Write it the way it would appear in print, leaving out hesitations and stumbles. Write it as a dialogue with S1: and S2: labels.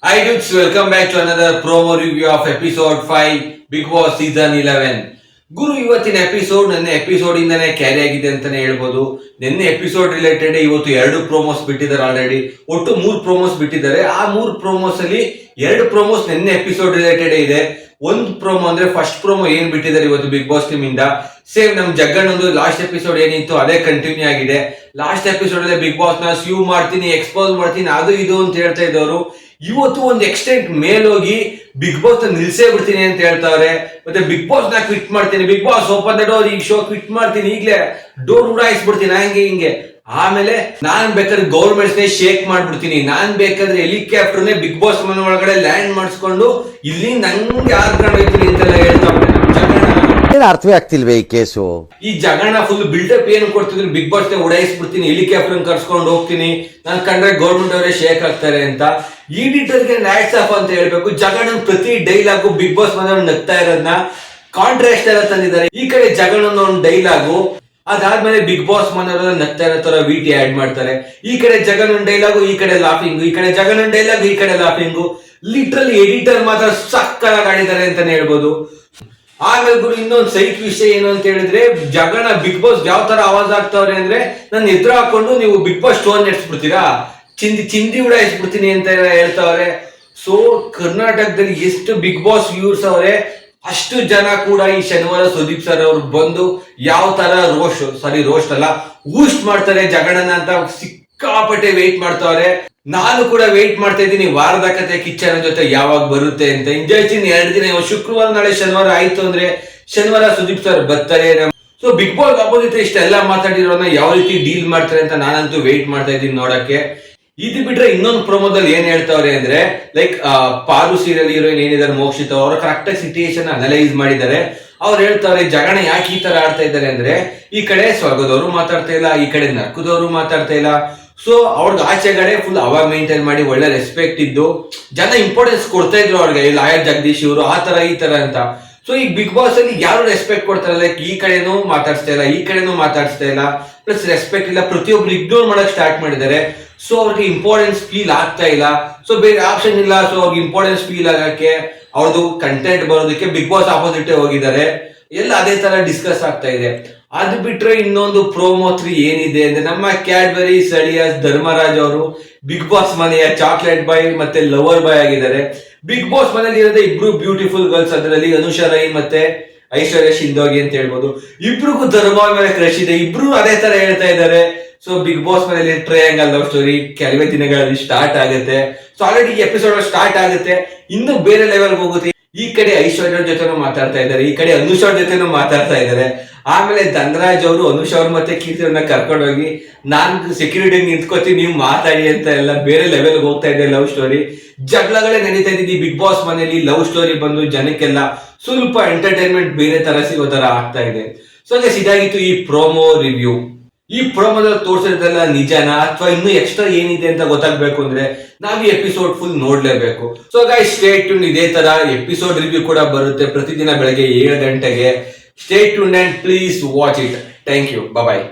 S1: Hi dudes, welcome back to another promo review of episode 5 Big Boss season 11. ಗುರು ಇವತ್ತಿನ episode ನನ್ನ episode ಇಂದಾನೆ carry ಆಗಿದೆ ಅಂತಾನೆ ಹೇಳ್ಬೋದು. ನಿನ್ನೆ ಎಪಿಸೋಡ್ ರಿಲೇಟೆಡ್ ಇವತ್ತು 2 ಪ್ರೋಮೋಸ್ ಬಿಟ್ಟಿದ್ದಾರೆ ಆಲ್ರೆಡಿ. ಒಟ್ಟು 3 ಪ್ರೋಮೋಸ್ ಬಿಟ್ಟಿದ್ದಾರೆ. ಆ 3 ಪ್ರೋಮೋಸ್ ಅಲ್ಲಿ 2 ಪ್ರೋಮೋಸ್ ನಿನ್ನೆ ಎಪಿಸೋಡ್ ರಿಲೇಟೆಡ್ ಇದೆ. ಒಂದು ಪ್ರೋಮೋ ಅಂದ್ರೆ ಫಸ್ಟ್ ಪ್ರೋಮೋ ಏನ್ ಬಿಟ್ಟಿದ್ದಾರೆ ಇವತ್ತು ಬಿಗ್ ಬಾಸ್ ಟೀಮ್ ಇಂದ, ಸೇಮ್ ನಮ್ ಜಗ್ಗಣ್ಣಂದು ಲಾಸ್ಟ್ ಎಪಿಸೋಡ್ ಏನಿತ್ತು ಅದೇ ಕಂಟಿನ್ಯೂ ಆಗಿದೆ. ಲಾಸ್ಟ್ ಎಪಿಸೋಡ್ ಅಲ್ಲಿ ಬಿಗ್ ಬಾಸ್ ನ ಸ್ಯೂ ಮಾಡ್ತೀನಿ, ಎಕ್ಸ್ಪೋಸ್ ಮಾಡ್ತೀನಿ, ಅದು ಇದು ಅಂತ ಹೇಳ್ತಾ ಇದ್ದವರು ಇವತ್ತು ಒಂದು ಎಕ್ಸ್ಟೆಂಟ್ ಮೇಲೋಗಿ ಬಿಗ್ ಬಾಸ್ ನ ನಿಲ್ಸೇ ಬಿಡ್ತೀನಿ ಅಂತ ಹೇಳ್ತಾವ್ರೆ. ಮತ್ತೆ ಬಿಗ್ ಬಾಸ್ ನ ಕ್ವಿಟ್ ಮಾಡ್ತೀನಿ, big boss open the door, ಈ ಶೋ ಕ್ವಿಟ್ ಮಾಡ್ತೀನಿ, ಈಗಲೇ ಡೋರ್ ಉಡಾಯಿಸ್ಬಿಡ್ತೀನಿ, ಹಂಗೆ ಹಿಂಗೆ. ಆಮೇಲೆ ನಾನ್ ಬೇಕಾದ್ರೆ ಗೌರ್ಮೆಂಟ್ಸ್ ನೇ ಶೇಕ್ ಮಾಡ್ಬಿಡ್ತೀನಿ, ನಾನ್ ಬೇಕಾದ್ರೆ ಹೆಲಿಕಾಪ್ಟರ್ ನೇ ಬಿಗ್ ಬಾಸ್ ಮನೆ ಒಳಗಡೆ ಲ್ಯಾಂಡ್ ಮಾಡಿಸ್ಕೊಂಡು ಇಲ್ಲಿ ನಂಗೆ ಹಾರ್ಕೊಂಡು ಹೋಯ್ತೀನಿ ಅಂತೆಲ್ಲ ಹೇಳ್ತಾವ್ರೆ.
S2: ಅರ್ಥವೇ ಆಗ್ತಿಲ್ವೇ ಈ ಕೇಸು?
S1: ಈ ಜಗಣ್ಣ ಫುಲ್ ಬಿಲ್ಡಪ್ ಏನು ಕೊಡ್ತಿದ್ರು, ಬಿಗ್ ಬಾಸ್ ನೇ ಉಡಾಯಿಸ್ಬಿಡ್ತೀನಿ, ಹೆಲಿಕಾಪ್ಟರ್ ಕರ್ಸ್ಕೊಂಡು ಹೋಗ್ತೀನಿ, ನಾನ್ ಕಂಡ್ರೆ ಗೌರ್ಮೆಂಟ್ ಅವರೇ ಶೇಕ್ ಆಗ್ತಾರೆ ಅಂತ ಈಡಿಟರ್ಗೆ ನ್ಯಾಟ್ಸ್ ಆಫ್ ಅಂತ ಹೇಳ್ಬೇಕು. ಜಗಣ್ಣನ್ ಪ್ರತಿ ಡೈಲಾಗು ಬಿಗ್ ಬಾಸ್ ಮನೆ ನಗ್ತಾ ಇರೋದನ್ನ ಕಾಂಟ್ರಾಸ್ಟ್ ಎಲ್ಲ ತಂದಿದ್ದಾರೆ. ಈ ಕಡೆ ಜಗಣ್ಣನ ಒಂದು ಡೈಲಾಗು, ಅದಾದ್ಮೇಲೆ ಬಿಗ್ ಬಾಸ್ ಮನೆಯವರ ನಗ್ತಾ ಇರೋ ತರ ವಿಟಿ ಆಡ್ ಮಾಡ್ತಾರೆ. ಈ ಕಡೆ ಜಗಣ್ಣನ್ ಡೈಲಾಗು, ಈ ಕಡೆ ಲಾಫಿಂಗು, ಈ ಕಡೆ ಜಗಣ್ಣನ್ ಡೈಲಾಗು, ಈ ಕಡೆ ಲಾಫಿಂಗು. ಲಿಟ್ರಲಿ ಎಡಿಟರ್ ಮಾತ್ರ ಸಕ್ಕತ್ತಾಗಿ ಆಡಿದ್ದಾರೆ ಅಂತಾನೆ ಹೇಳ್ಬೋದು. ಆಮೇಲೆ ಗುರು ಇನ್ನೊಂದು ಸೈಟ್ ವಿಷಯ ಏನು ಅಂತ ಹೇಳಿದ್ರೆ, ಜಗಣ್ಣ ಬಿಗ್ ಬಾಸ್ ಯಾವ ತರ ಆವಾಜ್ ಆಗ್ತಾವ್ರೆ ಅಂದ್ರೆ, ನನ್ನ ಎದುರು ಹಾಕೊಂಡು ನೀವು ಬಿಗ್ ಬಾಸ್ ಸ್ಟೋನ್ ನೆಡ್ಸ್ಬಿಡ್ತೀರಾ, ಚಿಂದಿ ಉಡಾಯಿಸ್ಬಿಡ್ತೀನಿ ಅಂತ ಹೇಳ್ತಾವ್ರೆ. ಸೊ ಕರ್ನಾಟಕದಲ್ಲಿ ಎಷ್ಟು ಬಿಗ್ ಬಾಸ್ ವ್ಯೂರ್ಸ್ ಅವರೇ, ಅಷ್ಟು ಜನ ಕೂಡ ಈ ಶನಿವಾರ ಸುದೀಪ್ ಸರ್ ಅವ್ರು ಬಂದು ಯಾವ ತರ ರೋಸ್ಟ್ ಅಲ್ಲ ಊಸ್ಟ್ ಮಾಡ್ತಾರೆ ಜಗಣ್ಣನ ಅಂತ ಸಿಕ್ಕಾಪಟ್ಟೆ ವೆಯ್ಟ್ ಮಾಡ್ತಾವ್ರೆ. ನಾನು ಕೂಡ ವೆಯ್ಟ್ ಮಾಡ್ತಾ ಇದ್ದೀನಿ ವಾರದ ಕತೆ ಕಿಚ್ಚನ ಜೊತೆ ಯಾವಾಗ ಬರುತ್ತೆ ಅಂತ. ಇಂಜಾಯ್ತೀನಿ 2 ದಿನ, ಶುಕ್ರವಾರ ನಾಳೆ ಶನಿವಾರ ಆಯ್ತು ಅಂದ್ರೆ ಶನಿವಾರ ಸುದೀಪ್ ಸರ್ ಬರ್ತಾರೆ. ಸೊ ಬಿಗ್ ಬಾಸ್ ಅಪೋಸಿಟ್ ಇಷ್ಟೆಲ್ಲ ಮಾತಾಡಿರೋನ ಯಾವ ರೀತಿ ಡೀಲ್ ಮಾಡ್ತಾರೆ ಅಂತ ನಾನಂತೂ ವೆಯ್ಟ್ ಮಾಡ್ತಾ ಇದ್ದೀನಿ ನೋಡಕ್ಕೆ. ಇದು ಬಿಟ್ರೆ ಇನ್ನೊಂದು ಪ್ರೊಮೋದಲ್ಲಿ ಏನ್ ಹೇಳ್ತಾವ್ರೆ ಅಂದ್ರೆ, ಲೈಕ್ ಪಾರು ಸೀರಿಯಲ್ ಹೀರೋಯಿನ್ ಏನಿದ್ದಾರೆ ಮೋಕ್ಷಿತ, ಅವರು ಕರೆಕ್ಟ್ ಆಗಿ ಸಿಚುಯೇಷನ್ ಅನಲೈಸ್ ಮಾಡಿದ್ದಾರೆ. ಅವ್ರು ಹೇಳ್ತಾವ್ರೆ ಜಗಣ ಯಾಕೆ ಈ ತರ ಆಡ್ತಾ ಇದ್ದಾರೆ ಅಂದ್ರೆ, ಈ ಕಡೆ ಸ್ವರ್ಗದವರು ಮಾತಾಡ್ತಾ ಇಲ್ಲ, ಈ ಕಡೆ ನರ್ಕದವರು ಮಾತಾಡ್ತಾ ಇಲ್ಲ. ಸೊ ಅವ್ರಿಗೆ ಆಚೆಗಡೆ ಫುಲ್ ಅವಾಗ ಮೇಂಟೈನ್ ಮಾಡಿ ಒಳ್ಳೆ ರೆಸ್ಪೆಕ್ಟ್ ಇದ್ದು ಜನ ಇಂಪಾರ್ಟೆನ್ಸ್ ಕೊಡ್ತಾ ಇದ್ರು ಅವ್ರಿಗೆ, ಲಾಯರ್ ಜಗದೀಶ್ ಇವರು ಆ ತರ ಈ ತರ ಅಂತ. ಸೊ ಈಗ ಬಿಗ್ ಬಾಸ್ ಅಲ್ಲಿ ಯಾರು ರೆಸ್ಪೆಕ್ಟ್ ಕೊಡ್ತಾರೆ, ಲೈಕ್ ಈ ಕಡೆನೂ ಮಾತಾಡ್ಸ್ತಾ ಇಲ್ಲ, ಈ ಕಡೆನೂ ಮಾತಾಡ್ಸ್ತಾ ಇಲ್ಲ, ಪ್ಲಸ್ ರೆಸ್ಪೆಕ್ಟ್ ಇಲ್ಲ, ಪ್ರತಿಯೊಬ್ರು ಇಗ್ನೋರ್ ಮಾಡಕ್ ಸ್ಟಾರ್ಟ್ ಮಾಡಿದ್ದಾರೆ. ಸೊ ಅವ್ರಿಗೆ ಇಂಪಾರ್ಟೆನ್ಸ್ ಫೀಲ್ ಆಗ್ತಾ ಇಲ್ಲ. ಸೊ ಬೇರೆ ಆಪ್ಷನ್ ಇಲ್ಲ. ಸೊ ಅವ್ರಿಗೆ ಇಂಪಾರ್ಟೆನ್ಸ್ ಫೀಲ್ ಆಗಕ್ಕೆ, ಅವ್ರದ್ದು ಕಂಟೆಂಟ್ ಬರೋದಕ್ಕೆ ಬಿಗ್ ಬಾಸ್ ಆಪೋಸಿಟ್ ಹೋಗಿದ್ದಾರೆ. ಎಲ್ಲ ಅದೇ ತರ ಡಿಸ್ಕಸ್ ಆಗ್ತಾ ಇದೆ. ಅದು ಬಿಟ್ರೆ ಇನ್ನೊಂದು ಪ್ರೋಮೋ 3 ಏನಿದೆ ಅಂದ್ರೆ, ನಮ್ಮ ಕ್ಯಾಡ್ಬರಿ ಸಳಿಯಸ್ ಧರ್ಮರಾಜ್ ಅವರು ಬಿಗ್ ಬಾಸ್ ಮನೆಯ ಚಾಕ್ಲೇಟ್ ಬಾಯ್ ಮತ್ತೆ ಲವರ್ ಬಾಯ್ ಆಗಿದ್ದಾರೆ. ಬಿಗ್ ಬಾಸ್ ಮನೆಯಲ್ಲಿ ಇರೋದೇ ಇಬ್ರು ಬ್ಯೂಟಿಫುಲ್ ಗರ್ಲ್ಸ್, ಅದರಲ್ಲಿ ಅನುಷಾ ರೈ ಮತ್ತೆ ಐಶ್ವರ್ಯ ಶಿಂದೋಗಿ ಅಂತ ಹೇಳ್ಬೋದು. ಇಬ್ರಿಗೂ ಧರ್ಮರಾಜ್ ಮೇಲೆ ಕ್ರಶ್ ಇದೆ, ಇಬ್ರು ಅದೇ ತರ ಹೇಳ್ತಾ ಇದ್ದಾರೆ. ಸೊ ಬಿಗ್ ಬಾಸ್ ಮನೆಯಲ್ಲಿ ಟ್ರಯಾಂಗಲ್ ಲವ್ ಸ್ಟೋರಿ ಕೆಲವೇ ದಿನಗಳಲ್ಲಿ ಸ್ಟಾರ್ಟ್ ಆಗುತ್ತೆ. ಸೊ ಆಲ್ರೆಡಿ ಈ ಎಪಿಸೋಡ್ ಸ್ಟಾರ್ಟ್ ಆಗುತ್ತೆ, ಇನ್ನು ಬೇರೆ ಲೆವೆಲ್ ಹೋಗುತ್ತೆ. ಈ ಕಡೆ ಐಶ್ವರ್ಯ ಜೊತೆನೂ ಮಾತಾಡ್ತಾ ಇದ್ದಾರೆ, ಈ ಕಡೆ ಅನುಷ್ ಅವ್ರ ಜೊತೆನೂ ಮಾತಾಡ್ತಾ ಇದ್ದಾರೆ. ಆಮೇಲೆ ಧನರಾಜ್ ಅವರು ಅನುಷ್ ಅವ್ರ ಮತ್ತೆ ಕೀರ್ತಿಯವ್ರನ್ನ ಕರ್ಕೊಂಡೋಗಿ ನಾನು ಸೆಕ್ಯೂರಿಟಿ ನಿಂತ್ಕೋತೀನಿ, ನೀವು ಮಾತಾಡಿ ಅಂತ ಎಲ್ಲ ಬೇರೆ ಲೆವೆಲ್ ಹೋಗ್ತಾ ಇದೆ. ಲವ್ ಸ್ಟೋರಿ ಜಗಳಗಳೇ ನಡೀತಾ ಇದ್ದೀವಿ ಬಿಗ್ ಬಾಸ್ ಮನೆಯಲ್ಲಿ. ಲವ್ ಸ್ಟೋರಿ ಬಂದು ಜನಕ್ಕೆಲ್ಲ ಸ್ವಲ್ಪ ಎಂಟರ್ಟೈನ್ಮೆಂಟ್ ಬೇರೆ ತರ ಸಿಗೋ ತರ ಆಗ್ತಾ ಇದೆ. ಸೊ ಇದಾಗಿತ್ತು ಈ ಪ್ರೋಮೋ ರಿವ್ಯೂ. ಈ ಪ್ರೋಮೋದಲ್ಲಿ ತೋರಿಸಿದ್ದೆಲ್ಲ ನಿಜನಾ ಅಥವಾ ಇನ್ನು ಎಕ್ಸ್ಟ್ರಾ ಏನಿದೆ ಅಂತ ಗೊತ್ತಾಗ್ಬೇಕು ಅಂದ್ರೆ ನಾವು ಈ ಎಪಿಸೋಡ್ ಫುಲ್ ನೋಡ್ಲೇಬೇಕು. So guys stay tune. ಇದೇ ತರ ಎಪಿಸೋಡ್ ರಿವ್ಯೂ ಕೂಡ ಬರುತ್ತೆ ಪ್ರತಿದಿನ ಬೆಳಗ್ಗೆ 7 ಗಂಟೆಗೆ. Stay tune and please watch it. Thank you. Bye.